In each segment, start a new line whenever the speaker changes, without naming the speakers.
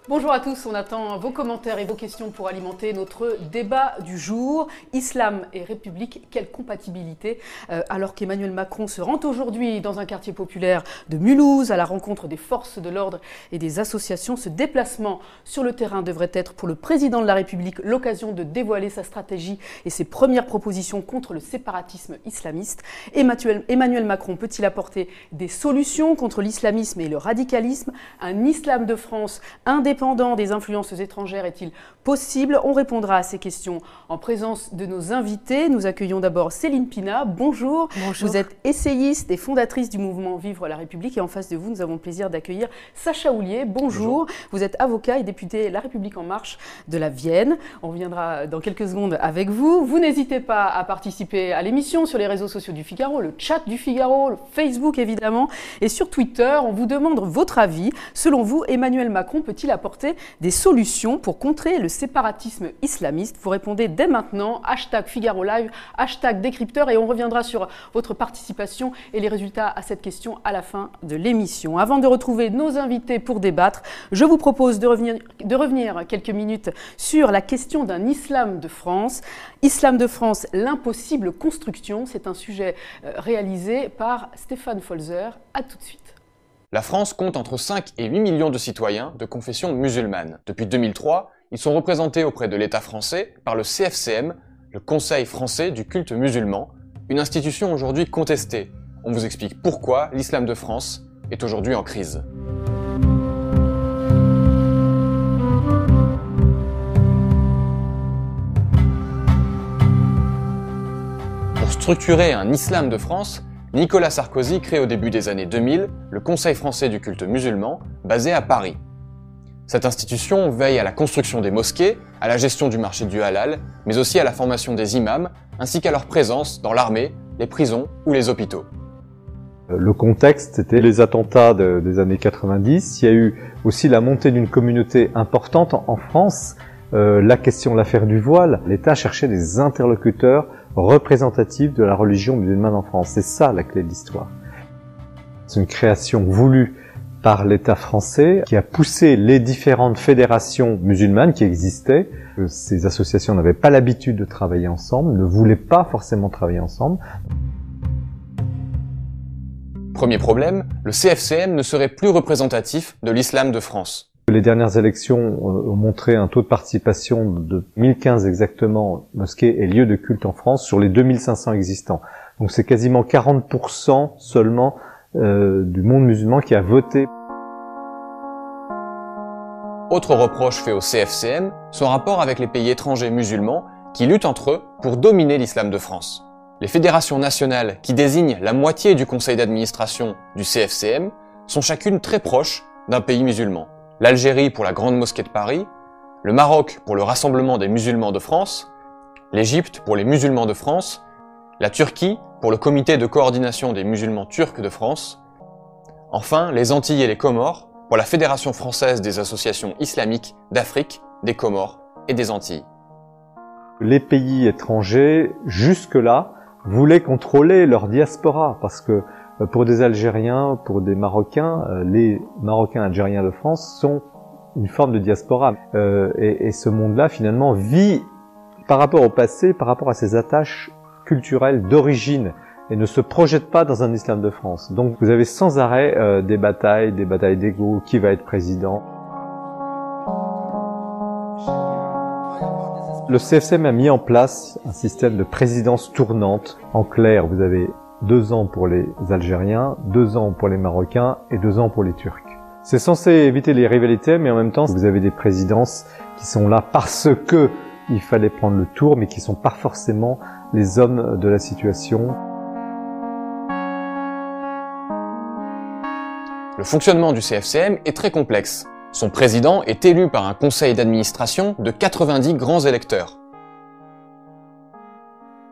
Bonjour à tous, on attend vos commentaires et vos questions pour alimenter notre débat du jour. Islam et République, quelle compatibilité? Alors qu'Emmanuel Macron se rend aujourd'hui dans un quartier populaire de Mulhouse à la rencontre des forces de l'ordre et des associations, ce déplacement sur le terrain devrait être pour le président de la République l'occasion de dévoiler sa stratégie et ses premières propositions contre le séparatisme islamiste. Emmanuel Macron peut-il apporter des solutions contre l'islamisme et le radicalisme? Un islam de France indépendant des influences étrangères est-il possible? On répondra à ces questions en présence de nos invités. Nous accueillons d'abord Céline Pina. Bonjour.
Bonjour.
Vous êtes essayiste et fondatrice du mouvement Vivre la République. Et en face de vous, nous avons le plaisir d'accueillir Sacha Houlié. Bonjour. Vous êtes avocat et député La République En Marche de la Vienne. On reviendra dans quelques secondes avec vous. Vous n'hésitez pas à participer à l'émission sur les réseaux sociaux du Figaro, le chat du Figaro, le Facebook évidemment. Et sur Twitter, on vous demande votre avis. Selon vous, Emmanuel Macron peut-il apporter des solutions pour contrer le séparatisme islamiste? Vous répondez dès maintenant, #Figaro Live, #décrypteur, et on reviendra sur votre participation et les résultats à cette question à la fin de l'émission. Avant de retrouver nos invités pour débattre, je vous propose de revenir quelques minutes sur la question d'un islam de France. Islam de France, l'impossible construction, c'est un sujet réalisé par Stéphane Folzer. À tout de suite.
La France compte entre 5 et 8 millions de citoyens de confession musulmane. Depuis 2003, ils sont représentés auprès de l'État français par le CFCM, le Conseil français du culte musulman, une institution aujourd'hui contestée. On vous explique pourquoi l'islam de France est aujourd'hui en crise. Pour structurer un islam de France, Nicolas Sarkozy crée au début des années 2000 le Conseil français du culte musulman, basé à Paris. Cette institution veille à la construction des mosquées, à la gestion du marché du halal, mais aussi à la formation des imams, ainsi qu'à leur présence dans l'armée, les prisons ou les hôpitaux.
Le contexte, c'était les attentats des années 90. Il y a eu aussi la montée d'une communauté importante en France. L'affaire du voile. L'État cherchait des interlocuteurs représentatifs de la religion musulmane en France. C'est ça la clé de l'histoire. C'est une création voulue par l'État français qui a poussé les différentes fédérations musulmanes qui existaient. Ces associations n'avaient pas l'habitude de travailler ensemble, ne voulaient pas forcément travailler ensemble.
Premier problème, le CFCM ne serait plus représentatif de l'islam de France.
Les dernières élections ont montré un taux de participation de 1015 exactement mosquées et lieux de culte en France sur les 2500 existants. Donc c'est quasiment 40% seulement du monde musulman qui a voté.
Autre reproche fait au CFCM, son rapport avec les pays étrangers musulmans qui luttent entre eux pour dominer l'islam de France. Les fédérations nationales qui désignent la moitié du conseil d'administration du CFCM sont chacune très proches d'un pays musulman. L'Algérie pour la Grande Mosquée de Paris, le Maroc pour le Rassemblement des musulmans de France, l'Égypte pour les musulmans de France, la Turquie pour le Comité de coordination des musulmans turcs de France, enfin les Antilles et les Comores pour la Fédération française des associations islamiques d'Afrique, des Comores et des Antilles.
Les pays étrangers, jusque-là, voulaient contrôler leur diaspora parce que pour des Algériens, pour des Marocains, les Marocains algériens de France sont une forme de diaspora. Et ce monde-là, finalement, vit par rapport au passé, par rapport à ses attaches culturelles d'origine, et ne se projette pas dans un islam de France. Donc vous avez sans arrêt des batailles d'ego, qui va être président. Le CFCM a mis en place un système de présidence tournante. En clair, vous avez 2 ans pour les Algériens, 2 ans pour les Marocains et 2 ans pour les Turcs. C'est censé éviter les rivalités, mais en même temps, vous avez des présidences qui sont là parce que il fallait prendre le tour, mais qui sont pas forcément les hommes de la situation.
Le fonctionnement du CFCM est très complexe. Son président est élu par un conseil d'administration de 90 grands électeurs.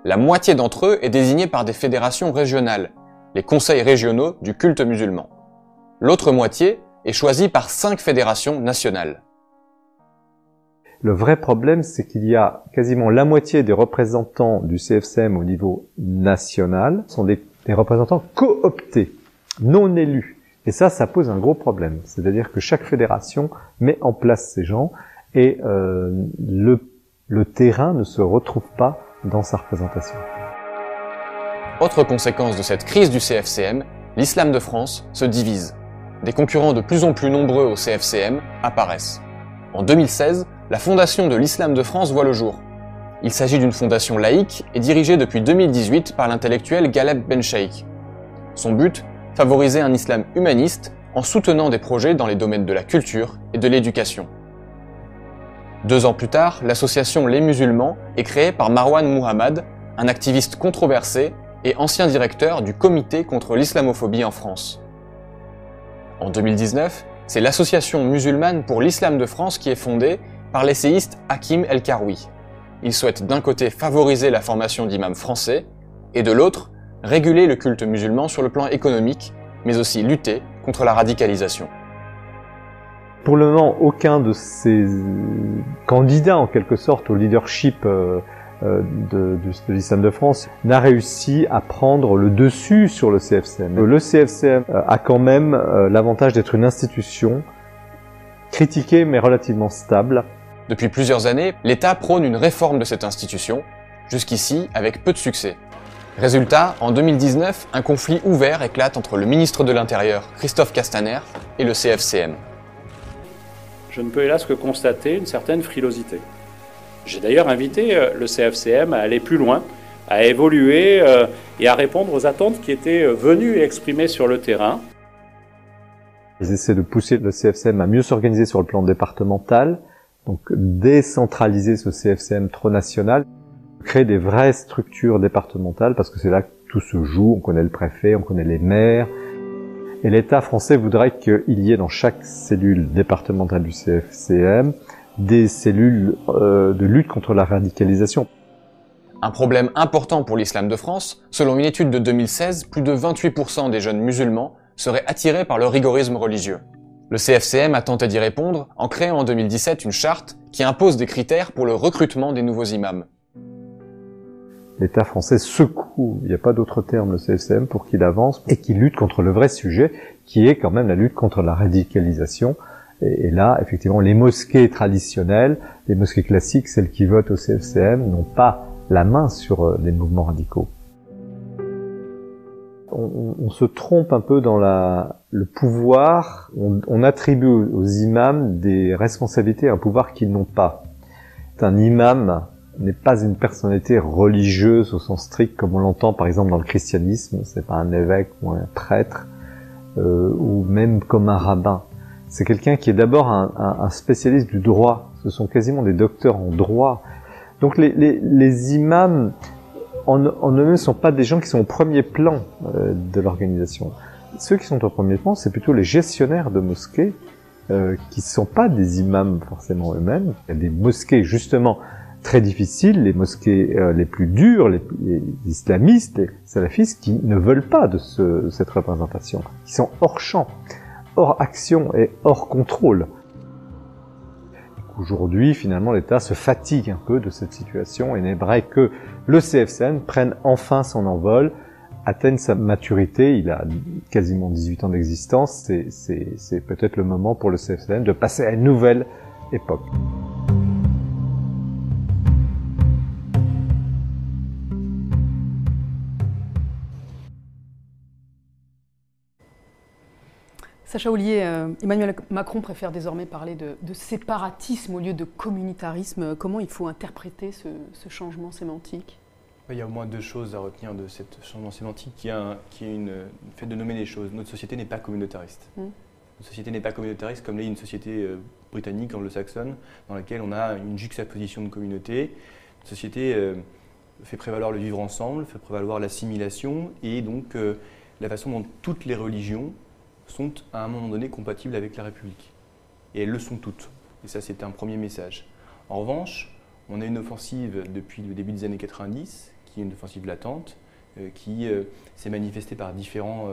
La moitié d'entre eux est désignée par des fédérations régionales, les conseils régionaux du culte musulman. L'autre moitié est choisie par 5 fédérations nationales.
Le vrai problème, c'est qu'il y a quasiment la moitié des représentants du CFCM au niveau national sont des représentants cooptés, non élus. Et ça pose un gros problème. C'est-à-dire que chaque fédération met en place ces gens et le terrain ne se retrouve pas dans sa représentation.
Autre conséquence de cette crise du CFCM, l'islam de France se divise. Des concurrents de plus en plus nombreux au CFCM apparaissent. En 2016, la fondation de l'islam de France voit le jour. Il s'agit d'une fondation laïque et dirigée depuis 2018 par l'intellectuel Ghaleb Bencheikh. Son but, favoriser un islam humaniste en soutenant des projets dans les domaines de la culture et de l'éducation. 2 ans plus tard, l'association Les Musulmans est créée par Marwan Muhammad, un activiste controversé et ancien directeur du Comité contre l'islamophobie en France. En 2019, c'est l'association musulmane pour l'islam de France qui est fondée par l'essayiste Hakim El-Karoui. Il souhaite d'un côté favoriser la formation d'imams français et de l'autre, réguler le culte musulman sur le plan économique, mais aussi lutter contre la radicalisation.
Pour le moment, aucun de ces candidats, en quelque sorte, au leadership de l'islam de France n'a réussi à prendre le dessus sur le CFCM. Le CFCM a quand même l'avantage d'être une institution critiquée mais relativement stable.
Depuis plusieurs années, l'État prône une réforme de cette institution, jusqu'ici avec peu de succès. Résultat, en 2019, un conflit ouvert éclate entre le ministre de l'Intérieur, Christophe Castaner, et le CFCM.
Je ne peux hélas que constater une certaine frilosité. J'ai d'ailleurs invité le CFCM à aller plus loin, à évoluer et à répondre aux attentes qui étaient venues et exprimées sur le terrain.
Ils essaient de pousser le CFCM à mieux s'organiser sur le plan départemental, donc décentraliser ce CFCM trop national, créer des vraies structures départementales parce que c'est là que tout se joue, on connaît le préfet, on connaît les maires. Et l'État français voudrait qu'il y ait dans chaque cellule départementale du CFCM des cellules de lutte contre la radicalisation.
Un problème important pour l'islam de France, selon une étude de 2016, plus de 28% des jeunes musulmans seraient attirés par le rigorisme religieux. Le CFCM a tenté d'y répondre en créant en 2017 une charte qui impose des critères pour le recrutement des nouveaux imams.
L'État français secoue, il n'y a pas d'autre terme, le CFCM, pour qu'il avance et qu'il lutte contre le vrai sujet, qui est quand même la lutte contre la radicalisation. Et là, effectivement, les mosquées traditionnelles, les mosquées classiques, celles qui votent au CFCM, n'ont pas la main sur les mouvements radicaux. On se trompe un peu dans le pouvoir, on attribue aux imams des responsabilités, un pouvoir qu'ils n'ont pas. Un imam n'est pas une personnalité religieuse au sens strict comme on l'entend par exemple dans le christianisme, c'est pas un évêque ou un prêtre, ou même comme un rabbin. C'est quelqu'un qui est d'abord un spécialiste du droit, ce sont quasiment des docteurs en droit. Donc les imams en eux-mêmes ne sont pas des gens qui sont au premier plan de l'organisation. Ceux qui sont au premier plan, c'est plutôt les gestionnaires de mosquées, qui ne sont pas des imams forcément eux-mêmes. Il y a des mosquées justement très difficiles, les mosquées les plus dures, les islamistes, les salafistes, qui ne veulent pas de cette représentation, qui sont hors champ, hors action et hors contrôle. Aujourd'hui, finalement, l'État se fatigue un peu de cette situation et n'aimerait que le CFCM prenne enfin son envol, atteigne sa maturité. Il a quasiment 18 ans d'existence. C'est peut-être le moment pour le CFCM de passer à une nouvelle époque.
Sacha Houlié, Emmanuel Macron préfère désormais parler de séparatisme au lieu de communautarisme. Comment il faut interpréter ce changement sémantique ?
Il y a au moins 2 choses à retenir de ce changement sémantique qui est le fait de nommer les choses. Notre société n'est pas communautariste. Notre société n'est pas communautariste comme l'est une société britannique, anglo-saxonne, dans laquelle on a une juxtaposition de communautés. Notre société fait prévaloir le vivre ensemble, fait prévaloir l'assimilation et donc la façon dont toutes les religions sont à un moment donné compatibles avec la République. Et elles le sont toutes. Et ça, c'est un premier message. En revanche, on a une offensive depuis le début des années 90, qui est une offensive latente, qui s'est manifestée par différents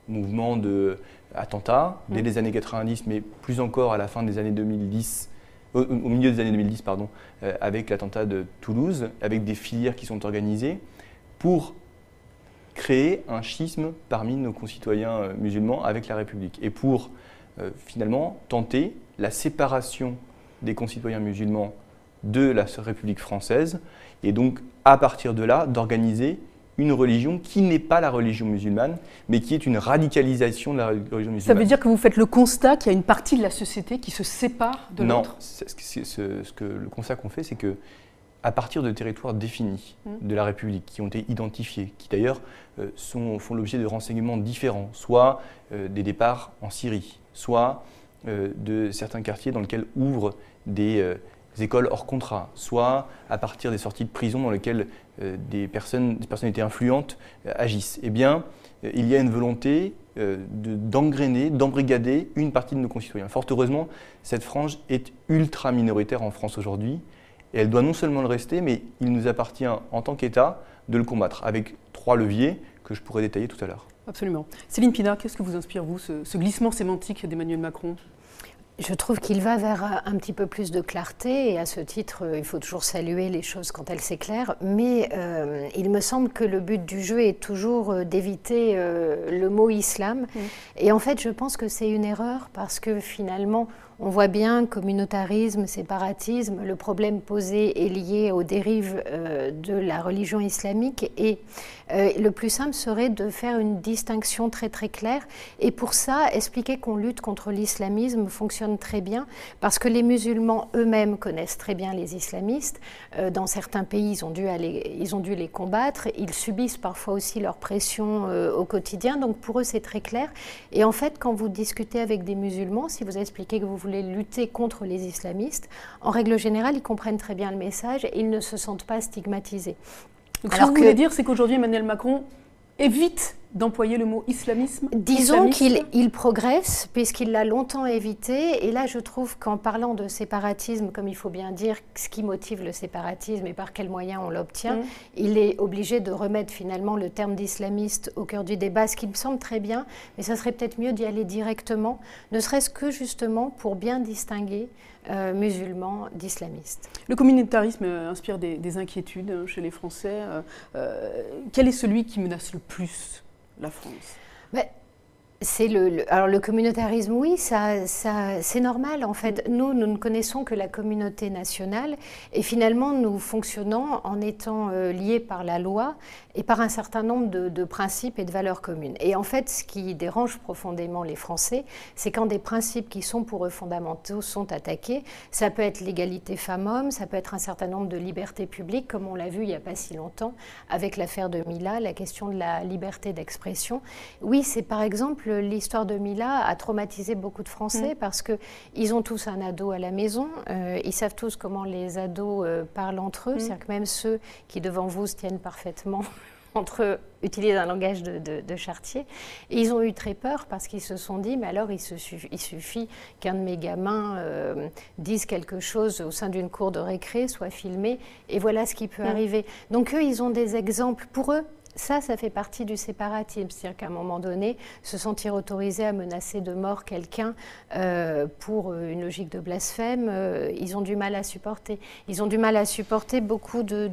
mouvements d'attentats dès les années 90, mais plus encore à la fin des années 2010, au milieu des années 2010, pardon, avec l'attentat de Toulouse, avec des filières qui sont organisées pour créer un schisme parmi nos concitoyens musulmans avec la République et pour finalement tenter la séparation des concitoyens musulmans de la République française et donc à partir de là d'organiser une religion qui n'est pas la religion musulmane, mais qui est une radicalisation de la religion musulmane.
Ça veut dire que vous faites le constat qu'il y a une partie de la société qui se sépare de l'autre?
Non, le constat qu'on fait, c'est que à partir de territoires définis de la République, qui ont été identifiés, qui d'ailleurs font l'objet de renseignements différents, soit des départs en Syrie, soit de certains quartiers dans lesquels ouvrent des écoles hors contrat, soit à partir des sorties de prison dans lesquelles des personnalités influentes agissent. Eh bien, il y a une volonté d'engrainer, d'embrigader une partie de nos concitoyens. Fort heureusement, cette frange est ultra minoritaire en France aujourd'hui, et elle doit non seulement le rester, mais il nous appartient en tant qu'État de le combattre, avec 3 leviers que je pourrais détailler tout à l'heure.
Absolument. Céline Pina, qu'est-ce que vous inspire, vous, ce glissement sémantique d'Emmanuel Macron?
Je trouve qu'il va vers un petit peu plus de clarté et à ce titre, il faut toujours saluer les choses quand elles s'éclairent, mais il me semble que le but du jeu est toujours d'éviter le mot islam. Et en fait, je pense que c'est une erreur parce que finalement, on voit bien communautarisme, séparatisme, le problème posé est lié aux dérives de la religion islamique et le plus simple serait de faire une distinction très très claire et pour ça, expliquer qu'on lutte contre l'islamisme fonctionne très bien parce que les musulmans eux-mêmes connaissent très bien les islamistes. Dans certains pays, ils ont dû les combattre, ils subissent parfois aussi leur pression au quotidien, donc pour eux c'est très clair. Et en fait, quand vous discutez avec des musulmans, si vous expliquez que vous voulez lutter contre les islamistes, en règle générale, ils comprennent très bien le message et ils ne se sentent pas stigmatisés.
Donc, ce que vous voulez dire, c'est qu'aujourd'hui, Emmanuel Macron évite d'employer le mot islamisme?
Disons qu'il progresse, puisqu'il l'a longtemps évité. Et là, je trouve qu'en parlant de séparatisme, comme il faut bien dire ce qui motive le séparatisme et par quels moyens on l'obtient, il est obligé de remettre finalement le terme d'islamiste au cœur du débat, ce qui me semble très bien. Mais ça serait peut-être mieux d'y aller directement, ne serait-ce que justement pour bien distinguer musulmans d'islamistes.
Le communautarisme inspire des inquiétudes chez les Français. Quel est celui qui menace le plus la France?
Alors le communautarisme, oui, c'est normal en fait. Nous ne connaissons que la communauté nationale et finalement nous fonctionnons en étant liés par la loi et par un certain nombre de principes et de valeurs communes. Et en fait, ce qui dérange profondément les Français, c'est quand des principes qui sont pour eux fondamentaux sont attaqués. Ça peut être l'égalité femmes-hommes, ça peut être un certain nombre de libertés publiques, comme on l'a vu il n'y a pas si longtemps avec l'affaire de Mila, la question de la liberté d'expression. Oui, c'est par exemple l'histoire de Mila a traumatisé beaucoup de Français parce qu'ils ont tous un ado à la maison, ils savent tous comment les ados parlent entre eux, c'est-à-dire que même ceux qui devant vous se tiennent parfaitement entre eux utilisent un langage de charretier. Et ils ont eu très peur parce qu'ils se sont dit, mais alors il suffit qu'un de mes gamins dise quelque chose au sein d'une cour de récré, soit filmé, et voilà ce qui peut arriver. Donc eux, ils ont des exemples. Pour eux, ça fait partie du séparatisme, c'est-à-dire qu'à un moment donné, se sentir autorisé à menacer de mort quelqu'un pour une logique de blasphème, ils ont du mal à supporter. Ils ont du mal à supporter beaucoup de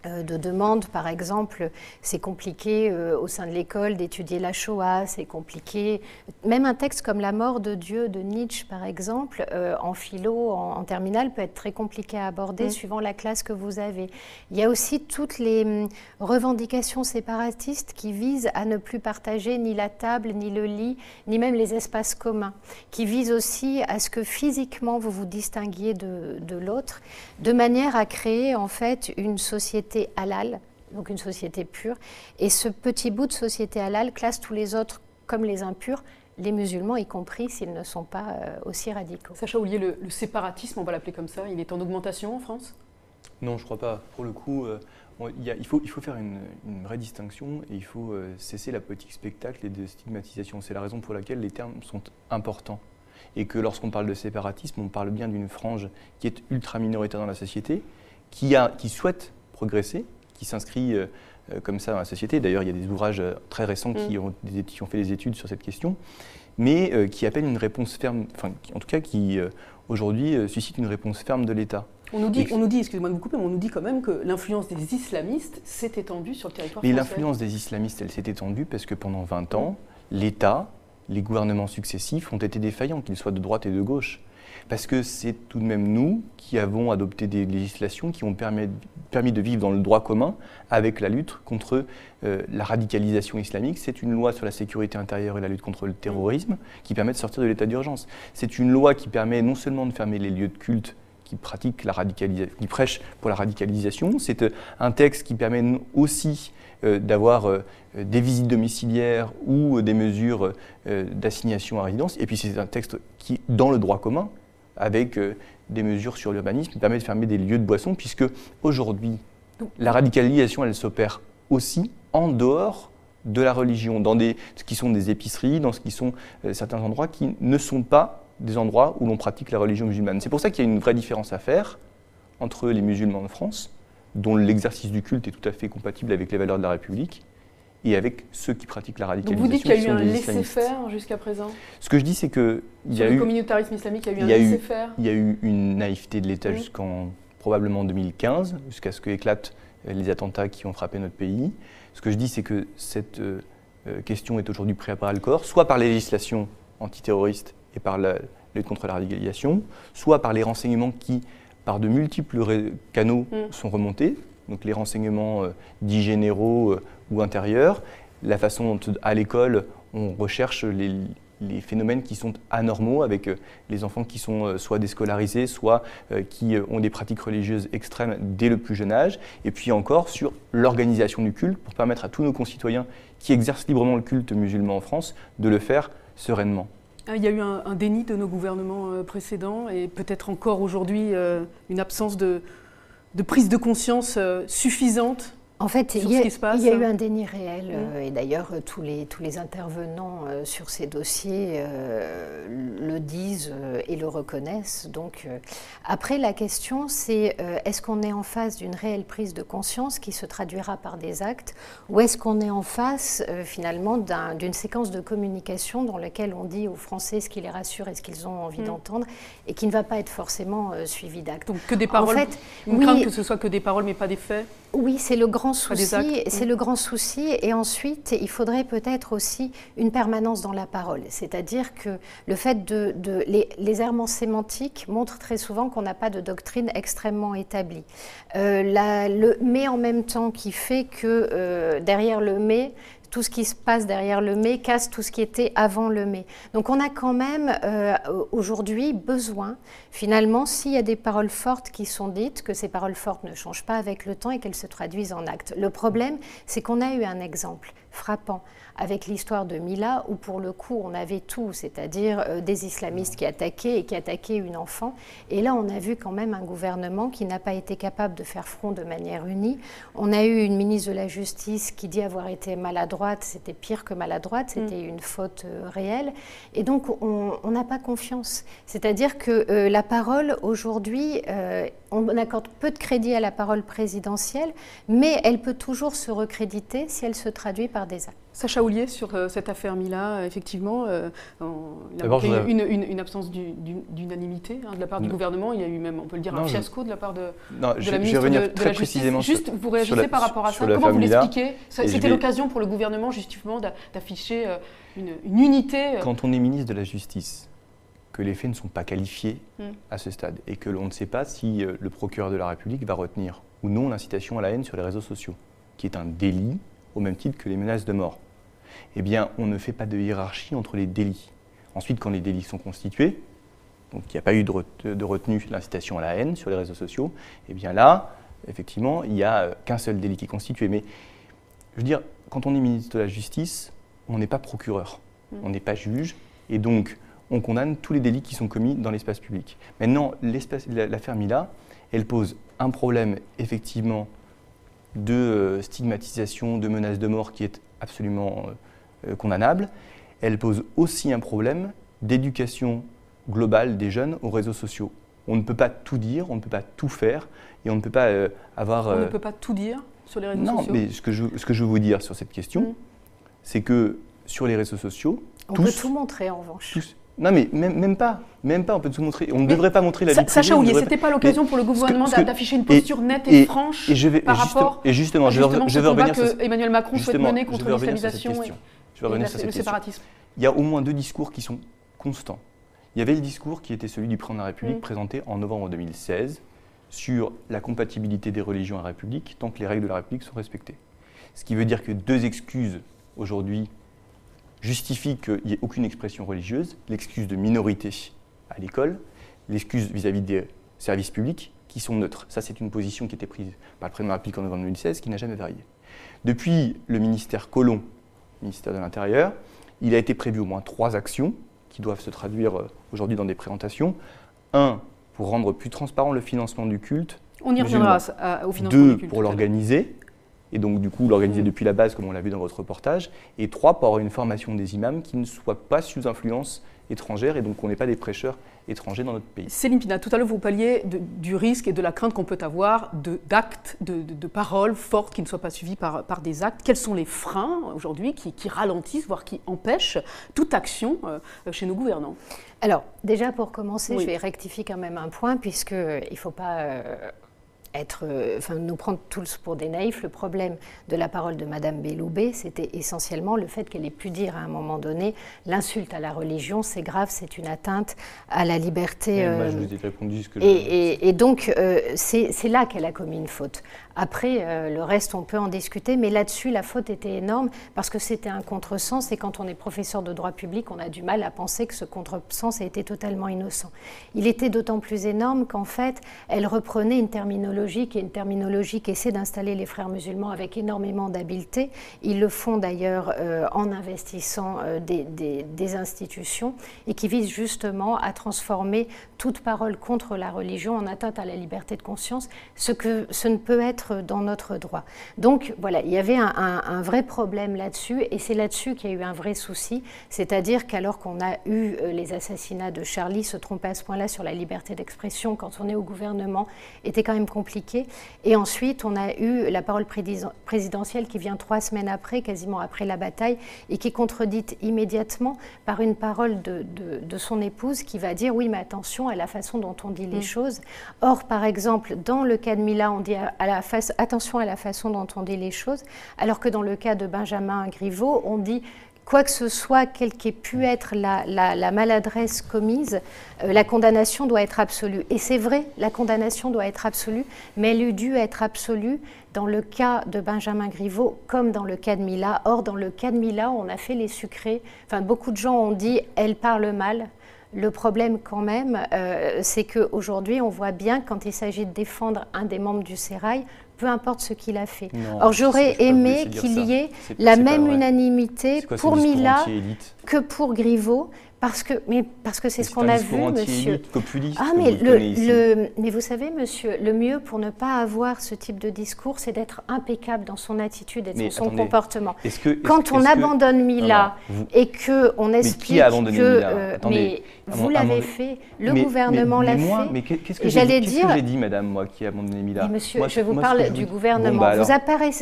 demandes, par exemple, c'est compliqué au sein de l'école d'étudier la Shoah, c'est compliqué. Même un texte comme La mort de Dieu de Nietzsche, par exemple, en philo, en terminale, peut être très compliqué à aborder suivant la classe que vous avez. Il y a aussi toutes les revendications séparatistes qui visent à ne plus partager ni la table, ni le lit, ni même les espaces communs, qui visent aussi à ce que physiquement vous vous distinguiez de l'autre, de manière à créer en fait une société halal, donc une société pure. Et ce petit bout de société halal classe tous les autres comme les impurs, les musulmans y compris s'ils ne sont pas aussi radicaux.
Sacha Houlié, le séparatisme, on va l'appeler comme ça, il est en augmentation en France?
Non, je ne crois pas. Pour le coup, il faut faire une vraie distinction et il faut cesser la politique spectacle et de stigmatisation. C'est la raison pour laquelle les termes sont importants. Et que lorsqu'on parle de séparatisme, on parle bien d'une frange qui est ultra minoritaire dans la société, qui souhaite progresser, qui s'inscrit comme ça dans la société. D'ailleurs, il y a des ouvrages très récents qui ont fait des études sur cette question, mais qui appellent une réponse ferme, enfin, en tout cas qui aujourd'hui suscite une réponse ferme de l'État.
On nous dit, excusez-moi de vous couper, mais on nous dit quand même que l'influence des islamistes s'est étendue sur le territoire français.
Mais l'influence des islamistes, elle s'est étendue parce que pendant 20 ans, l'État, les gouvernements successifs ont été défaillants, qu'ils soient de droite et de gauche. Parce que c'est tout de même nous qui avons adopté des législations qui ont permis de vivre dans le droit commun avec la lutte contre la radicalisation islamique. C'est une loi sur la sécurité intérieure et la lutte contre le terrorisme qui permet de sortir de l'état d'urgence. C'est une loi qui permet non seulement de fermer les lieux de culte qui prêchent pour la radicalisation, c'est un texte qui permet aussi d'avoir des visites domiciliaires ou des mesures d'assignation à résidence. Et puis c'est un texte qui, dans le droit commun, avec des mesures sur l'urbanisme, permet de fermer des lieux de boisson, puisque aujourd'hui, la radicalisation, elle s'opère aussi en dehors de la religion, dans ce qui sont des épiceries, dans ce qui sont certains endroits qui ne sont pas des endroits où l'on pratique la religion musulmane. C'est pour ça qu'il y a une vraie différence à faire entre les musulmans de France, dont l'exercice du culte est tout à fait compatible avec les valeurs de la République, et avec ceux qui pratiquent la radicalisation.
Donc vous dites qu'il y a eu un laisser-faire jusqu'à présent?
Ce que je dis, c'est qu'il y a eu...
Sur le communautarisme islamique, il y a eu un laisser-faire?
Il y a eu une naïveté de l'État jusqu'en probablement 2015, jusqu'à ce qu'éclatent les attentats qui ont frappé notre pays. Ce que je dis, c'est que cette question est aujourd'hui prise à bras-le-corps, soit par les législations antiterroristes et par la lutte contre la radicalisation, soit par les renseignements qui, par de multiples canaux, sont remontés. Donc les renseignements dits généraux ou intérieurs, la façon dont à l'école on recherche les phénomènes qui sont anormaux avec les enfants qui sont soit déscolarisés, soit qui ont des pratiques religieuses extrêmes dès le plus jeune âge, et puis encore sur l'organisation du culte pour permettre à tous nos concitoyens qui exercent librement le culte musulman en France de le faire sereinement.
Il y a eu un déni de nos gouvernements précédents et peut-être encore aujourd'hui une absence de prise de conscience suffisante.
En fait, il y a eu un déni réel, et d'ailleurs tous les intervenants sur ces dossiers le disent et le reconnaissent. Donc, après, la question, c'est est-ce qu'on est en face d'une réelle prise de conscience qui se traduira par des actes, ou est-ce qu'on est en face finalement d'une séquence de communication dans laquelle on dit aux Français ce qui les rassure et ce qu'ils ont envie d'entendre, et qui ne va pas être forcément suivi d'actes.
Donc que des paroles, en fait, crainte que ce soit que des paroles mais pas des faits?
Oui, c'est le grand souci. C'est le grand souci. Et ensuite, il faudrait peut-être aussi une permanence dans la parole. C'est-à-dire que le fait les errements sémantiques montrent très souvent qu'on n'a pas de doctrine extrêmement établie. Le mais en même temps qui fait que derrière le mais, tout ce qui se passe derrière le mais casse tout ce qui était avant le mais. Donc on a quand même aujourd'hui besoin, finalement, s'il y a des paroles fortes qui sont dites, que ces paroles fortes ne changent pas avec le temps et qu'elles se traduisent en actes. Le problème, c'est qu'on a eu un exemple frappant avec l'histoire de Mila, où pour le coup on avait tout, c'est-à-dire des islamistes qui attaquaient une enfant. Et là on a vu quand même un gouvernement qui n'a pas été capable de faire front de manière unie. On a eu une ministre de la Justice qui dit avoir été maladroite, c'était pire que maladroite, c'était une faute réelle. Et donc on n'a pas confiance. C'est-à-dire que la parole aujourd'hui, on accorde peu de crédit à la parole présidentielle, mais elle peut toujours se recréditer si elle se traduit par des actes.
Sacha Houlié, sur cette affaire Mila, effectivement, il y a une absence d'unanimité de la part du gouvernement. Il y a eu même, on peut le dire, un fiasco de la part de la ministre de la Justice. Juste, vous réagissez par rapport à ça. Comment vous l'expliquez? C'était l'occasion pour le gouvernement, justement, d'afficher une unité.
Quand on est ministre de la Justice, que les faits ne sont pas qualifiés à ce stade et que l'on ne sait pas si le procureur de la République va retenir ou non l'incitation à la haine sur les réseaux sociaux, qui est un délit au même titre que les menaces de mort. Eh bien, on ne fait pas de hiérarchie entre les délits. Ensuite, quand les délits sont constitués, donc il n'y a pas eu de retenue l'incitation à la haine sur les réseaux sociaux, eh bien là, effectivement, il n'y a qu'un seul délit qui est constitué. Mais, je veux dire, quand on est ministre de la Justice, on n'est pas procureur, on n'est pas juge, et donc on condamne tous les délits qui sont commis dans l'espace public. Maintenant, l'affaire Mila, elle pose un problème, effectivement, de stigmatisation, de menaces de mort qui est absolument condamnable. Elle pose aussi un problème d'éducation globale des jeunes aux réseaux sociaux. On ne peut pas tout dire, on ne peut pas tout faire, et on ne peut pas avoir...
On ne peut pas tout dire sur les réseaux sociaux?
Non, mais ce que je veux vous dire sur cette question, c'est que sur les réseaux sociaux...
On peut tout montrer, en revanche.
Non, mais même pas. On peut tout montrer. On ne devrait pas montrer la vie privée.
Sacha Houlié, c'était pas l'occasion pour le gouvernement d'afficher une posture nette et franche par rapport
à justement, je vais revenir sur
que Emmanuel Macron souhaite mener contre l'islamisation et le séparatisme.
Il y a au moins 2 discours qui sont constants. Il y avait le discours qui était celui du président de la République présenté en novembre 2016 sur la compatibilité des religions à la République tant que les règles de la République sont respectées. Ce qui veut dire que 2 excuses aujourd'hui justifie qu'il n'y ait aucune expression religieuse, l'excuse de minorité à l'école, l'excuse vis-à-vis des services publics qui sont neutres. Ça, c'est une position qui était prise par le président de la République en novembre 2016, qui n'a jamais varié. Depuis le ministère Collomb, ministère de l'Intérieur, il a été prévu au moins 3 actions qui doivent se traduire aujourd'hui dans des présentations. 1, pour rendre plus transparent le financement du culte.
On y reviendra au financement du culte.
2, pour l'organiser. Et donc, du coup, l'organiser depuis la base, comme on l'a vu dans votre reportage. Et 3, pour avoir une formation des imams qui ne soit pas sous influence étrangère et donc qu'on n'ait pas des prêcheurs étrangers dans notre pays.
Céline Pina, tout à l'heure, vous parliez du risque et de la crainte qu'on peut avoir d'actes, de paroles fortes qui ne soient pas suivies par des actes. Quels sont les freins aujourd'hui qui ralentissent, voire qui empêchent toute action chez nos gouvernants?
Alors, déjà pour commencer, je vais rectifier quand même un point, puisqu'il ne faut pas... nous prendre tous pour des naïfs. Le problème de la parole de Madame Belloubet, c'était essentiellement le fait qu'elle ait pu dire à un moment donné l'insulte à la religion, c'est grave, c'est une atteinte à la liberté.
Moi, je vous ai répondu ce que
et donc, c'est là qu'elle a commis une faute. Après, le reste, on peut en discuter, mais là-dessus, la faute était énorme parce que c'était un contresens et quand on est professeur de droit public, on a du mal à penser que ce contresens a été totalement innocent. Il était d'autant plus énorme qu'en fait, elle reprenait une terminologie qui est une terminologie qui essaie d'installer les frères musulmans avec énormément d'habileté. Ils le font d'ailleurs en investissant des institutions et qui visent justement à transformer toute parole contre la religion en atteinte à la liberté de conscience, ce que ce ne peut être dans notre droit. Donc voilà, il y avait un vrai problème là-dessus et c'est là-dessus qu'il y a eu un vrai souci, c'est-à-dire qu'alors qu'on a eu les assassinats de Charlie, se tromper à ce point-là sur la liberté d'expression quand on est au gouvernement était quand même compliqué. Et ensuite, on a eu la parole présidentielle qui vient 3 semaines après, quasiment après la bataille, et qui est contredite immédiatement par une parole de son épouse qui va dire « oui, mais attention à la façon dont on dit les choses ». Or, par exemple, dans le cas de Mila, on dit attention à la façon dont on dit les choses, alors que dans le cas de Benjamin Griveaux, on dit quoi que ce soit, quelle qu'ait pu être la maladresse commise, la condamnation doit être absolue. Et c'est vrai, la condamnation doit être absolue, mais elle eût dû être absolue dans le cas de Benjamin Griveaux comme dans le cas de Mila. Or, dans le cas de Mila, on a fait les sucrés. Enfin, beaucoup de gens ont dit « elle parle mal ». Le problème quand même, c'est qu'aujourd'hui, on voit bien quand il s'agit de défendre un des membres du Sérail, peu importe ce qu'il a fait.
Non,
or, j'aurais aimé qu'il y ait la même unanimité pour Mila que pour Griveaux, parce que c'est ce qu'on a vu, monsieur. Ah, mais vous savez, monsieur, le mieux pour ne pas avoir ce type de discours, c'est d'être impeccable dans son attitude et dans son comportement. Quand on abandonne Mila et qu'on explique
qui a abandonné Mila
mais vous l'avez fait, le gouvernement l'a fait.
Mais qu'est-ce que j'ai dit, madame, moi, qui a abandonné Mila?
Monsieur, je vous parle du gouvernement.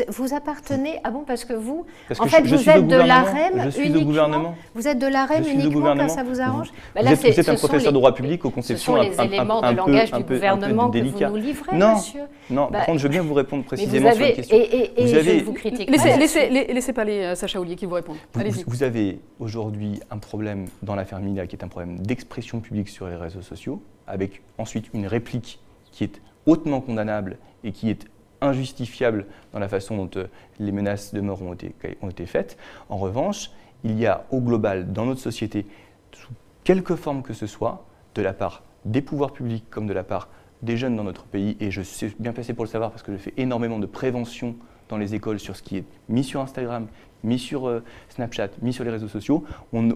Vous appartenez... Ah bon, parce que vous... En fait, vous êtes de l'AREM uniquement. Vous êtes de l'AREM uniquement quand ça vous arrange.
Vous êtes un professeur de droit public aux conceptions
un peu délicates. Ce sont les éléments de langage du gouvernement que vous nous livrez, monsieur.
Non, par contre, je veux bien vous répondre précisément sur la question.
Et je vous critique.
Laissez parler Sacha Houlié qui vous répond. Allez-y.
Vous avez aujourd'hui un problème dans l'affaire Mila qui est un problème d'expression publique sur les réseaux sociaux, avec ensuite une réplique qui est hautement condamnable et qui est injustifiable dans la façon dont les menaces de mort ont été faites. En revanche, il y a au global, dans notre société, sous quelque forme que ce soit, de la part des pouvoirs publics comme de la part des jeunes dans notre pays, et je suis bien placé pour le savoir parce que je fais énormément de prévention dans les écoles sur ce qui est mis sur Instagram, mis sur Snapchat, mis sur les réseaux sociaux.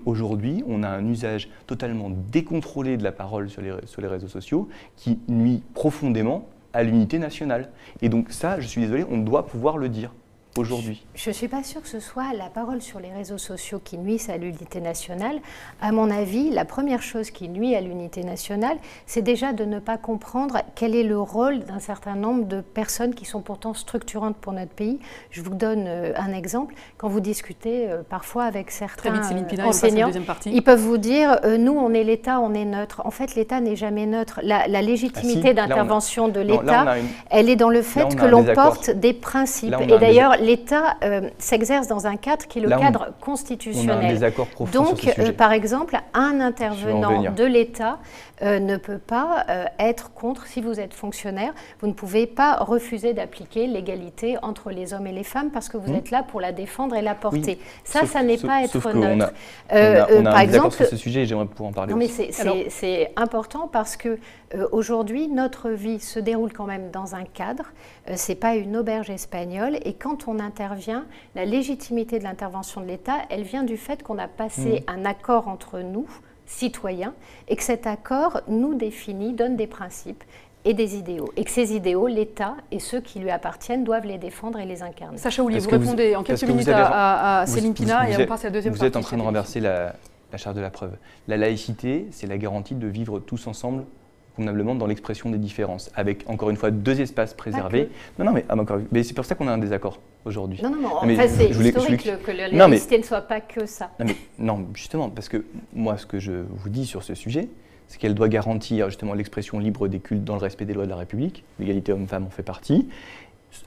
Aujourd'hui, on a un usage totalement décontrôlé de la parole sur les réseaux sociaux qui nuit profondément à l'unité nationale. Et donc ça, je suis désolé, on doit pouvoir le dire. aujourd'hui?
Je ne suis pas sûre que ce soit la parole sur les réseaux sociaux qui nuise à l'unité nationale. À mon avis, la première chose qui nuit à l'unité nationale, c'est déjà de ne pas comprendre quel est le rôle d'un certain nombre de personnes qui sont pourtant structurantes pour notre pays. Je vous donne un exemple. Quand vous discutez parfois avec certains enseignants, ils peuvent vous dire nous, on est l'État, on est neutre. En fait, l'État n'est jamais neutre. La légitimité d'intervention de l'État, elle est dans le fait que l'on porte des principes. Et d'ailleurs, l'État s'exerce dans un cadre qui est le cadre constitutionnel.
On a un désaccord profond
donc,
sur ce sujet.
par exemple, un intervenant de l'État ne peut pas être contre, si vous êtes fonctionnaire, vous ne pouvez pas refuser d'appliquer l'égalité entre les hommes et les femmes parce que vous êtes là pour la défendre et la porter. Ça n'est pas être neutre.
On a un désaccord sur ce sujet et j'aimerais pouvoir en parler aussi.
Mais c'est important parce que aujourd'hui, notre vie se déroule quand même dans un cadre. Ce n'est pas une auberge espagnole. Et quand on intervient, la légitimité de l'intervention de l'État, elle vient du fait qu'on a passé un accord entre nous, citoyens, et que cet accord nous définit, donne des principes et des idéaux. Et que ces idéaux, l'État et ceux qui lui appartiennent doivent les défendre et les incarner.
Sacha Houlié, vous répondez en quelques minutes à Céline Pina et on passe à la deuxième partie.
Vous êtes en train de renverser la charte de la preuve. La laïcité, c'est la garantie de vivre tous ensemble convenablement dans l'expression des différences, avec encore une fois 2 espaces préservés. Mais c'est pour ça qu'on a un désaccord aujourd'hui.
Non, enfin, c'est historique que la laïcité ne soit pas que ça.
Non, justement, parce que moi, ce que je vous dis sur ce sujet, c'est qu'elle doit garantir justement l'expression libre des cultes dans le respect des lois de la République. L'égalité homme-femme en fait partie,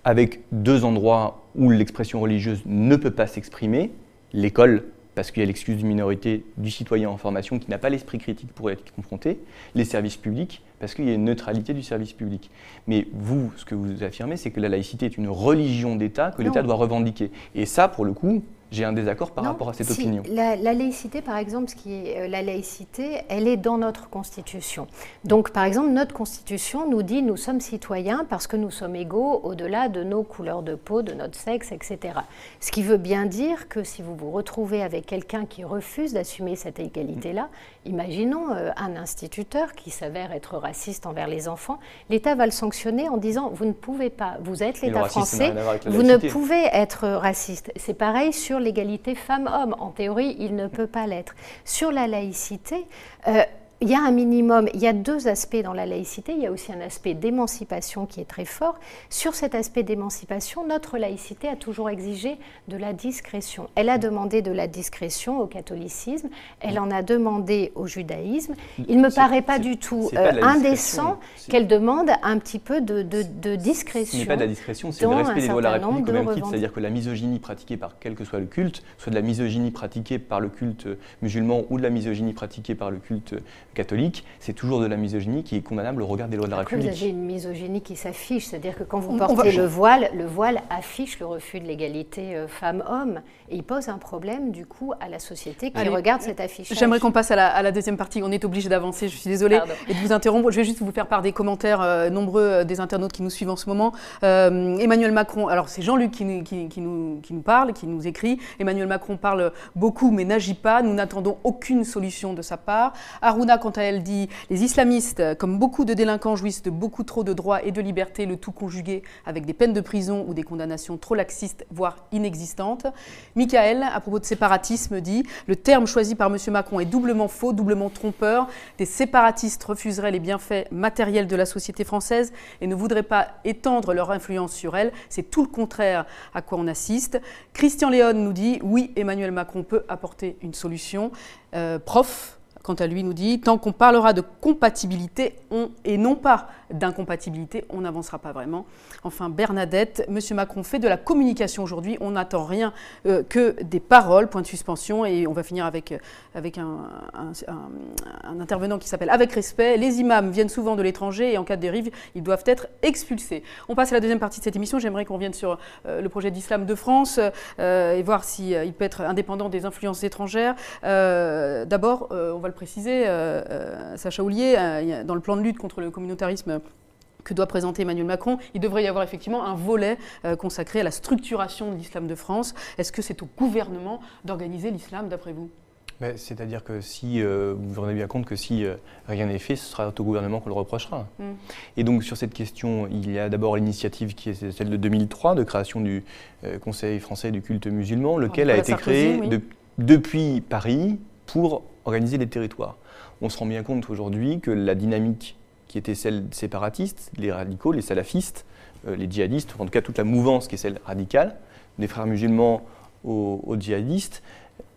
avec 2 endroits où l'expression religieuse ne peut pas s'exprimer, l'école, parce qu'il y a l'excuse d'une minorité du citoyen en formation qui n'a pas l'esprit critique pour être confronté, les services publics, parce qu'il y a une neutralité du service public. Mais vous, ce que vous affirmez, c'est que la laïcité est une religion d'État que l'État doit revendiquer. Et ça, pour le coup, j'ai un désaccord par rapport à cette opinion.
La laïcité, par exemple, la laïcité, elle est dans notre Constitution. Donc, par exemple, notre Constitution nous dit nous sommes citoyens parce que nous sommes égaux au-delà de nos couleurs de peau, de notre sexe, etc. Ce qui veut bien dire que si vous vous retrouvez avec quelqu'un qui refuse d'assumer cette égalité-là, imaginons un instituteur qui s'avère être raciste envers les enfants, l'État va le sanctionner en disant vous ne pouvez pas, vous êtes l'État français, vous ne pouvez être raciste. C'est pareil sur l'égalité femmes-hommes. En théorie, il ne peut pas l'être. Sur la laïcité, il y a un minimum, il y a 2 aspects dans la laïcité, il y a aussi un aspect d'émancipation qui est très fort. Sur cet aspect d'émancipation, notre laïcité a toujours exigé de la discrétion. Elle a demandé de la discrétion au catholicisme, elle en a demandé au judaïsme. Il ne me paraît pas du tout indécent qu'elle demande un petit peu de discrétion.
Ce n'est pas de la discrétion, c'est le respect des lois de la République au même titre, c'est-à-dire que la misogynie pratiquée par quel que soit le culte, soit de la misogynie pratiquée par le culte musulman ou de la misogynie pratiquée par le culte catholique, c'est toujours de la misogynie qui est condamnable au regard des lois de la République.
Vous avez une misogynie qui s'affiche, c'est-à-dire que quand vous portez le voile affiche le refus de l'égalité femmes-hommes et il pose un problème du coup à la société qui regarde cet affichage.
J'aimerais qu'on passe à la deuxième partie, on est obligé d'avancer, je suis désolée et de vous interrompre. Je vais juste vous faire part des commentaires nombreux des internautes qui nous suivent en ce moment. Emmanuel Macron, alors c'est Jean-Luc qui nous parle, qui nous écrit. Emmanuel Macron parle beaucoup mais n'agit pas, nous n'attendons aucune solution de sa part. Aruna, quant à elle, dit « Les islamistes, comme beaucoup de délinquants, jouissent de beaucoup trop de droits et de libertés, le tout conjugué avec des peines de prison ou des condamnations trop laxistes, voire inexistantes. » Michael, à propos de séparatisme, dit « Le terme choisi par M. Macron est doublement faux, doublement trompeur. Des séparatistes refuseraient les bienfaits matériels de la société française et ne voudraient pas étendre leur influence sur elle. C'est tout le contraire à quoi on assiste. » Christian Léon nous dit « Oui, Emmanuel Macron peut apporter une solution. Prof, quant à lui, nous dit « Tant qu'on parlera de compatibilité et non pas d'incompatibilité, on n'avancera pas vraiment. » Enfin, Bernadette, M. Macron fait de la communication aujourd'hui, on n'attend rien que des paroles, point de suspension, et on va finir avec un intervenant qui s'appelle « Avec respect, les imams viennent souvent de l'étranger et en cas de dérive, ils doivent être expulsés. » On passe à la deuxième partie de cette émission, j'aimerais qu'on revienne sur le projet d'islam de France et voir s'il peut être indépendant des influences étrangères. D'abord, on va le préciser, Sacha Houlié, dans le plan de lutte contre le communautarisme que doit présenter Emmanuel Macron, il devrait y avoir effectivement un volet consacré à la structuration de l'islam de France. Est-ce que c'est au gouvernement d'organiser l'islam, d'après vous ?
C'est-à-dire que si, vous vous rendez bien compte que si rien n'est fait, ce sera au gouvernement qu'on le reprochera. Et donc sur cette question, il y a d'abord l'initiative qui est celle de 2003, de création du Conseil français du culte musulman, lequel a été créé depuis Paris pour organiser les territoires. On se rend bien compte aujourd'hui que la dynamique qui était celle séparatiste, les radicaux, les salafistes, les djihadistes, en tout cas toute la mouvance qui est celle radicale, des frères musulmans aux djihadistes,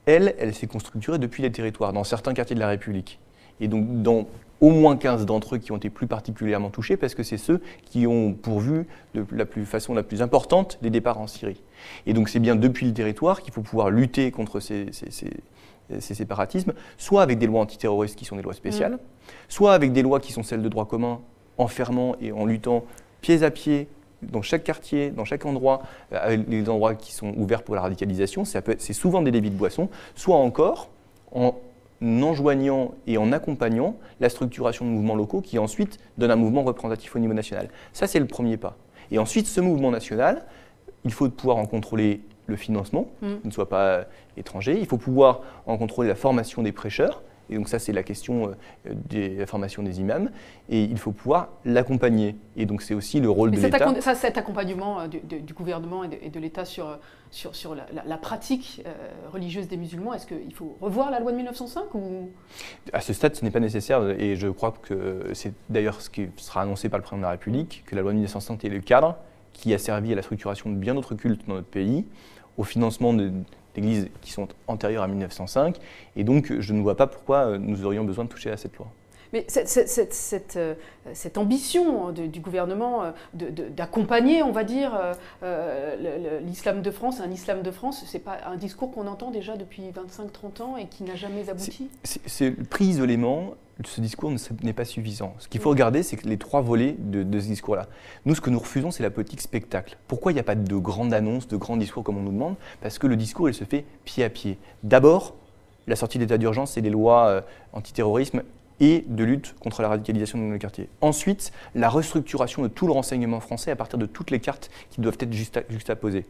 elle s'est constructurée depuis les territoires, dans certains quartiers de la République. Et donc, dans au moins 15 d'entre eux qui ont été plus particulièrement touchés, parce que c'est ceux qui ont pourvu de façon la plus importante les départs en Syrie. Et donc, c'est bien depuis le territoire qu'il faut pouvoir lutter contre ces séparatismes, soit avec des lois antiterroristes qui sont des lois spéciales, soit avec des lois qui sont celles de droit commun, enfermant et en luttant pied à pied dans chaque quartier, dans chaque endroit, avec les endroits qui sont ouverts pour la radicalisation, c'est souvent des débits de boissons, soit encore en enjoignant et en accompagnant la structuration de mouvements locaux qui ensuite donnent un mouvement représentatif au niveau national. Ça, c'est le premier pas. Et ensuite, ce mouvement national, il faut pouvoir en contrôler le financement, qu'il ne soit pas étranger, il faut pouvoir en contrôler la formation des prêcheurs, et donc ça c'est la question de la formation des imams, et il faut pouvoir l'accompagner. Et donc c'est aussi le rôle de l'État.
Cet accompagnement du gouvernement et de l'État sur la pratique religieuse des musulmans, est-ce qu'il faut revoir la loi de 1905 ou...
À ce stade, ce n'est pas nécessaire, et je crois que c'est d'ailleurs ce qui sera annoncé par le président de la République, que la loi de 1905 est le cadre qui a servi à la structuration de bien d'autres cultes dans notre pays, au financement d'églises qui sont antérieures à 1905, et donc je ne vois pas pourquoi nous aurions besoin de toucher à cette loi.
Mais cette ambition du gouvernement d'accompagner, on va dire, l'islam de France, un islam de France, c'est pas un discours qu'on entend déjà depuis 25-30 ans et qui n'a jamais abouti?
Pris isolément, ce discours n'est pas suffisant. Ce qu'il faut regarder, c'est les trois volets de ce discours-là. Nous, ce que nous refusons, c'est la politique spectacle. Pourquoi il n'y a pas de grande annonce, de grands discours comme on nous demande? Parce que le discours, il se fait pied à pied. D'abord, la sortie d'état d'urgence et les lois antiterrorisme et de lutte contre la radicalisation dans le quartier. Ensuite, la restructuration de tout le renseignement français à partir de toutes les cartes qui doivent être juxtaposées.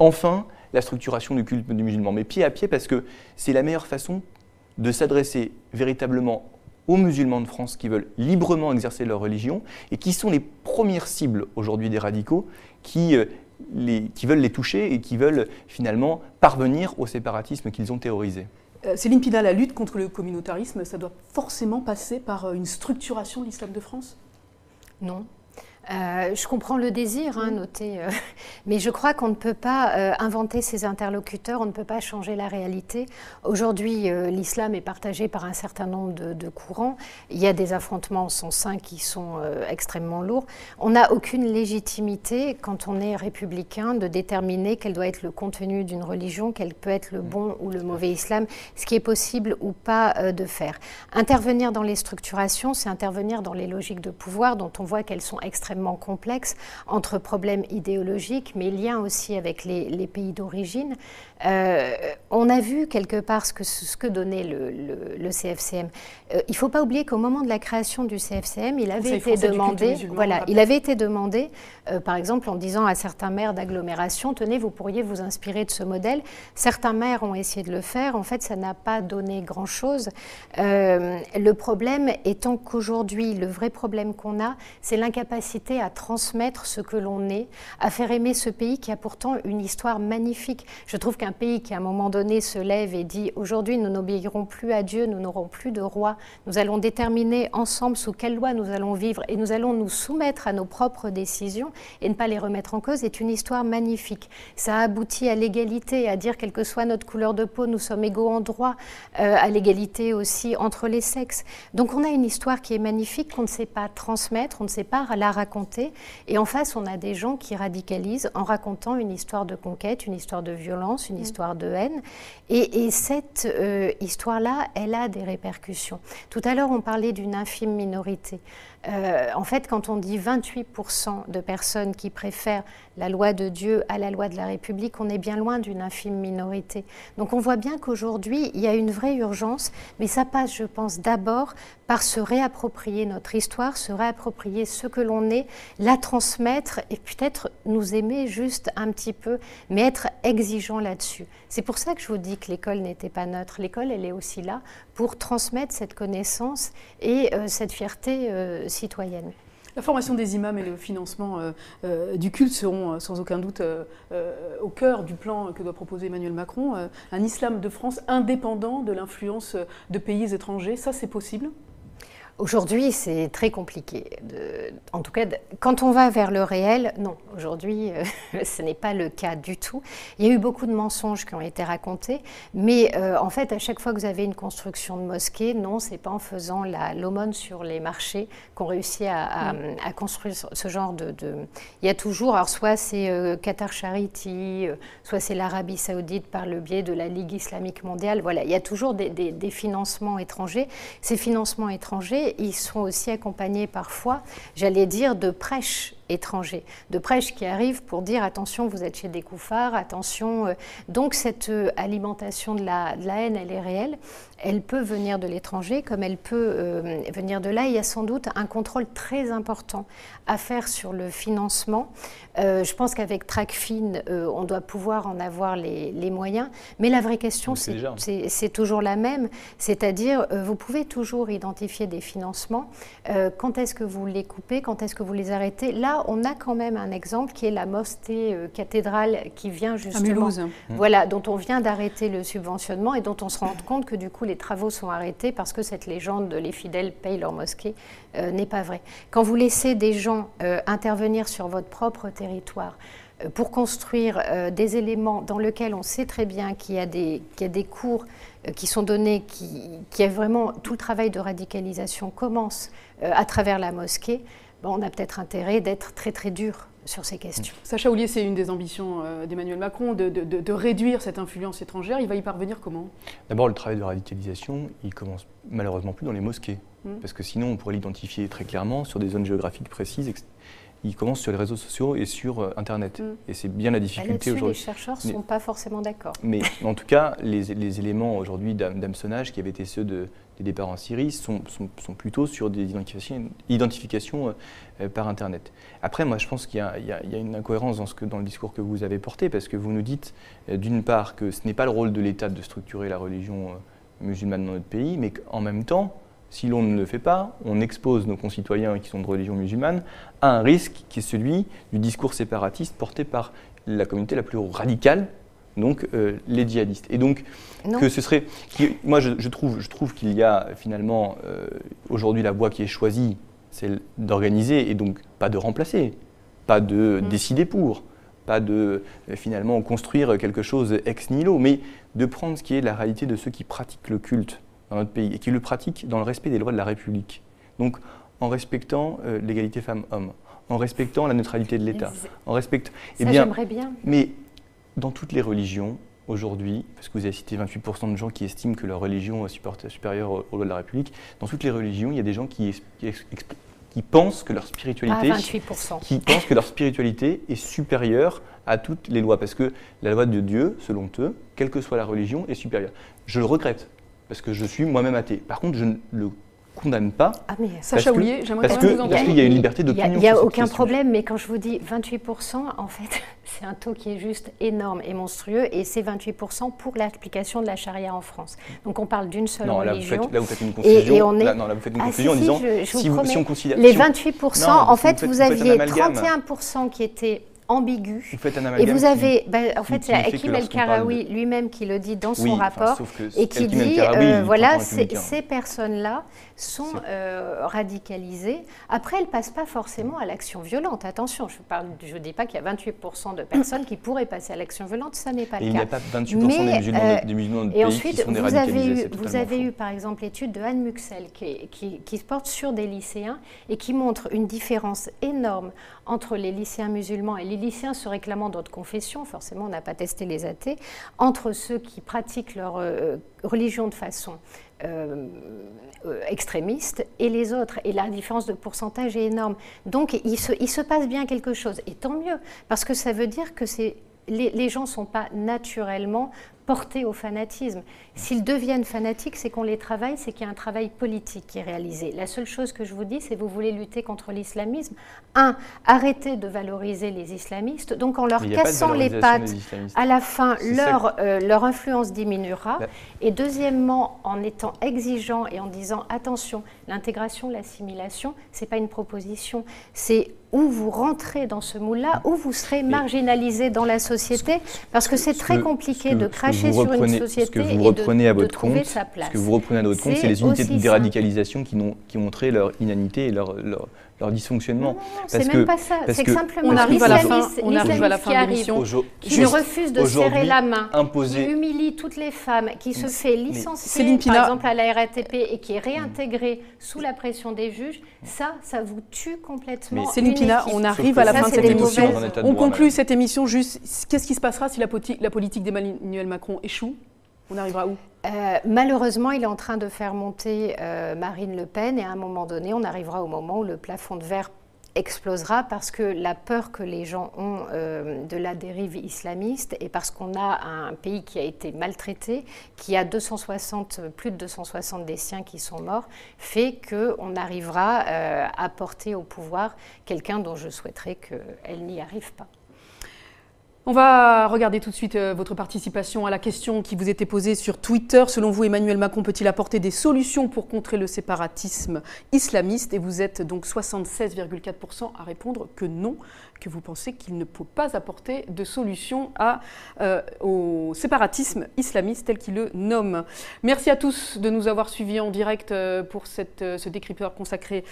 Enfin, la structuration du culte du musulman, mais pied à pied parce que c'est la meilleure façon de s'adresser véritablement aux musulmans de France qui veulent librement exercer leur religion et qui sont les premières cibles aujourd'hui des radicaux qui veulent les toucher et qui veulent finalement parvenir au séparatisme qu'ils ont théorisé.
Céline Pina, la lutte contre le communautarisme, ça doit forcément passer par une structuration de l'islam de France?
Non. Je comprends le désir, noté, mais je crois qu'on ne peut pas inventer ses interlocuteurs, on ne peut pas changer la réalité. Aujourd'hui, l'islam est partagé par un certain nombre de courants. Il y a des affrontements en son sein qui sont extrêmement lourds. On n'a aucune légitimité, quand on est républicain, de déterminer quel doit être le contenu d'une religion, quel peut être le bon ou le mauvais islam, ce qui est possible ou pas de faire. Intervenir dans les structurations, c'est intervenir dans les logiques de pouvoir dont on voit qu'elles sont extrêmement complexe entre problèmes idéologiques, mais liens aussi avec les pays d'origine. On a vu quelque part ce que donnait le CFCM. Il ne faut pas oublier qu'au moment de la création du CFCM, il avait été demandé, par exemple, en disant à certains maires d'agglomération, tenez, vous pourriez vous inspirer de ce modèle. Certains maires ont essayé de le faire. En fait, ça n'a pas donné grand-chose. Le problème étant qu'aujourd'hui, le vrai problème qu'on a, c'est l'incapacité à transmettre ce que l'on est, à faire aimer ce pays qui a pourtant une histoire magnifique. Je trouve qu'un pays qui, à un moment donné, se lève et dit « Aujourd'hui, nous n'obéirons plus à Dieu, nous n'aurons plus de roi, nous allons déterminer ensemble sous quelle loi nous allons vivre et nous allons nous soumettre à nos propres décisions et ne pas les remettre en cause » est une histoire magnifique. Ça aboutit à l'égalité, à dire quelle que soit notre couleur de peau, nous sommes égaux en droit, à l'égalité aussi entre les sexes. Donc on a une histoire qui est magnifique, qu'on ne sait pas transmettre, on ne sait pas la raconter. Et en face, on a des gens qui radicalisent en racontant une histoire de conquête, une histoire de violence, une histoire de haine. Et cette histoire-là, elle a des répercussions. Tout à l'heure, on parlait d'une infime minorité. En fait, quand on dit 28% de personnes qui préfèrent la loi de Dieu à la loi de la République, on est bien loin d'une infime minorité. Donc on voit bien qu'aujourd'hui, il y a une vraie urgence, mais ça passe, je pense, d'abord par se réapproprier notre histoire, se réapproprier ce que l'on est parler, la transmettre et peut-être nous aimer juste un petit peu, mais être exigeant là-dessus. C'est pour ça que je vous dis que l'école n'était pas neutre. L'école, elle est aussi là pour transmettre cette connaissance et cette fierté citoyenne.
La formation des imams et le financement du culte seront sans aucun doute au cœur du plan que doit proposer Emmanuel Macron. Un islam de France indépendant de l'influence de pays étrangers, ça c'est possible ?
Aujourd'hui, c'est très compliqué. En tout cas, quand on va vers le réel, non. Aujourd'hui, ce n'est pas le cas du tout. Il y a eu beaucoup de mensonges qui ont été racontés, mais en fait, à chaque fois que vous avez une construction de mosquée, non, c'est pas en faisant l'aumône sur les marchés qu'on réussit à construire ce genre de... Il y a toujours, alors soit c'est Qatar Charity, soit c'est l'Arabie Saoudite par le biais de la Ligue islamique mondiale. Voilà, il y a toujours des financements étrangers. Ces financements étrangers, ils sont aussi accompagnés parfois, j'allais dire, de prêches étrangers, de prêches qui arrivent pour dire attention, vous êtes chez des koufars, attention. Donc cette alimentation de la haine, elle est réelle. Elle peut venir de l'étranger comme elle peut venir de là. Il y a sans doute un contrôle très important à faire sur le financement. Je pense qu'avec Tracfin, on doit pouvoir en avoir les moyens. Mais la vraie question, c'est toujours la même. C'est-à-dire, vous pouvez toujours identifier des financements. Quand est-ce que vous les coupez? Quand est-ce que vous les arrêtez? Là, on a quand même un exemple qui est la mosquée cathédrale qui vient justement, à Mulhouse. Voilà, dont on vient d'arrêter le subventionnement et dont on se rend compte que du coup les travaux sont arrêtés parce que cette légende de les fidèles payent leur mosquée n'est pas vraie. Quand vous laissez des gens intervenir sur votre propre territoire pour construire des éléments dans lesquels on sait très bien qu'il y a des cours qui sont donnés, qui est vraiment tout le travail de radicalisation commence à travers la mosquée, on a peut-être intérêt d'être très très dur sur ces questions.
Sacha Houlié, c'est une des ambitions d'Emmanuel Macron, de réduire cette influence étrangère. Il va y parvenir comment?
D'abord, le travail de radicalisation, il commence malheureusement plus dans les mosquées. Parce que sinon, on pourrait l'identifier très clairement sur des zones géographiques précises. Il commence sur les réseaux sociaux et sur Internet. Et c'est bien la difficulté aujourd'hui.
Les chercheurs ne sont pas forcément d'accord.
Mais en tout cas, les éléments aujourd'hui d'hameçonnage qui avaient été ceux des départs en Syrie sont plutôt sur des identifications par Internet. Après, moi, je pense qu'il y a une incohérence dans le discours que vous avez porté, parce que vous nous dites, d'une part, que ce n'est pas le rôle de l'État de structurer la religion musulmane dans notre pays, mais qu'en même temps, si l'on ne le fait pas, on expose nos concitoyens qui sont de religion musulmane à un risque qui est celui du discours séparatiste porté par la communauté la plus radicale, donc les djihadistes. Et donc, que ce serait... Moi, je trouve qu'il y a finalement, aujourd'hui, la voie qui est choisie, c'est d'organiser et donc pas de remplacer, pas de décider pour, pas de finalement construire quelque chose ex nihilo, mais de prendre ce qui est la réalité de ceux qui pratiquent le culte dans notre pays et qui le pratiquent dans le respect des lois de la République. Donc, en respectant l'égalité femmes-hommes, en respectant la neutralité de l'État, en respectant...
j'aimerais bien.
Mais dans toutes les religions, aujourd'hui, parce que vous avez cité 28% de gens qui estiment que leur religion est supérieure aux lois de la République, dans toutes les religions, il y a des gens qui pensent que leur spiritualité,
28%.
Qui pensent que leur spiritualité est supérieure à toutes les lois, parce que la loi de Dieu, selon eux, quelle que soit la religion, est supérieure. Je le regrette, parce que je suis moi-même athée. Par contre, je ne le condamne pas.
Sacha Houlié, j'aimerais quand même vous entendre.
Parce qu'il y a une liberté d'opinion.
Il n'y a aucun problème, mais quand je vous dis 28%, en fait, c'est un taux qui est juste énorme et monstrueux, et c'est 28% pour l'application de la charia en France. Donc on parle d'une seule religion.
Là, vous faites une confusion.
Et on est...
Là, vous faites une confusion en disant, si on considère...
Les 28%, en fait, vous aviez 31% qui étaient ambigu.
Vous faites un amalgame.
Et vous avez, en fait, c'est Hakim El-Karaoui lui-même qui le dit dans son rapport et qui dit, voilà, ces personnes-là sont radicalisées. Après, elles ne passent pas forcément à l'action violente. Attention, je ne dis pas qu'il y a 28% de personnes qui pourraient passer à l'action violente, ça n'est pas le cas.
Il n'y a pas 28% des musulmans de pays qui sont radicalisés.
Vous avez eu, par exemple, l'étude de Anne Muxel qui porte sur des lycéens et qui montre une différence énorme entre les lycéens musulmans et les lycéens se réclamant d'autres confessions, forcément on n'a pas testé les athées, entre ceux qui pratiquent leur religion de façon extrémiste et les autres. Et la différence de pourcentage est énorme. Donc il se passe bien quelque chose. Et tant mieux, parce que ça veut dire que les gens ne sont pas naturellement portés au fanatisme. S'ils deviennent fanatiques, c'est qu'on les travaille, c'est qu'il y a un travail politique qui est réalisé. La seule chose que je vous dis, c'est que vous voulez lutter contre l'islamisme. Arrêtez de valoriser les islamistes, donc en leur cassant les pattes, à la fin, leur influence diminuera. Et deuxièmement, en étant exigeant et en disant, attention, l'intégration, l'assimilation, ce n'est pas une proposition, c'est où vous rentrez dans ce moule-là, où vous serez marginalisé dans la société, parce que c'est très compliqué de cracher sur une société et de trouver sa place.
Ce que vous reprenez à votre compte, c'est les unités de déradicalisation qui ont montré leur inanité et leur dysfonctionnement.
Non, c'est même pas ça. C'est que simplement on arrive à la fin de l'émission. Qui refuse de serrer la main, qui humilie toutes les femmes, qui se fait licencier, par exemple à la RATP, et qui est réintégrée sous la pression des juges, ça vous tue complètement.
Céline Pina, on arrive à la fin de cette émission. On conclut cette émission juste. Qu'est-ce qui se passera si la politique d'Emmanuel Macron échoue? On arrivera où?
Malheureusement, il est en train de faire monter Marine Le Pen et à un moment donné, on arrivera au moment où le plafond de verre explosera parce que la peur que les gens ont de la dérive islamiste et parce qu'on a un pays qui a été maltraité, qui a plus de 260 des siens qui sont morts, fait qu'on arrivera à porter au pouvoir quelqu'un dont je souhaiterais qu'elle n'y arrive pas.
On va regarder tout de suite votre participation à la question qui vous était posée sur Twitter. Selon vous, Emmanuel Macron peut-il apporter des solutions pour contrer le séparatisme islamiste? Et vous êtes donc 76,4% à répondre que non, que vous pensez qu'il ne peut pas apporter de solution au séparatisme islamiste tel qu'il le nomme. Merci à tous de nous avoir suivis en direct pour ce décrypteur consacré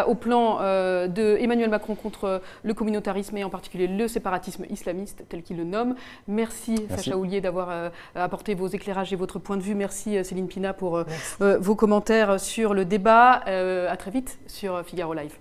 au plan de Emmanuel Macron contre le communautarisme et en particulier le séparatisme islamiste tel qu'il le nomme. Merci. Sacha Houlié d'avoir apporté vos éclairages et votre point de vue. Merci Céline Pina pour vos commentaires sur le débat. À très vite sur Figaro Live.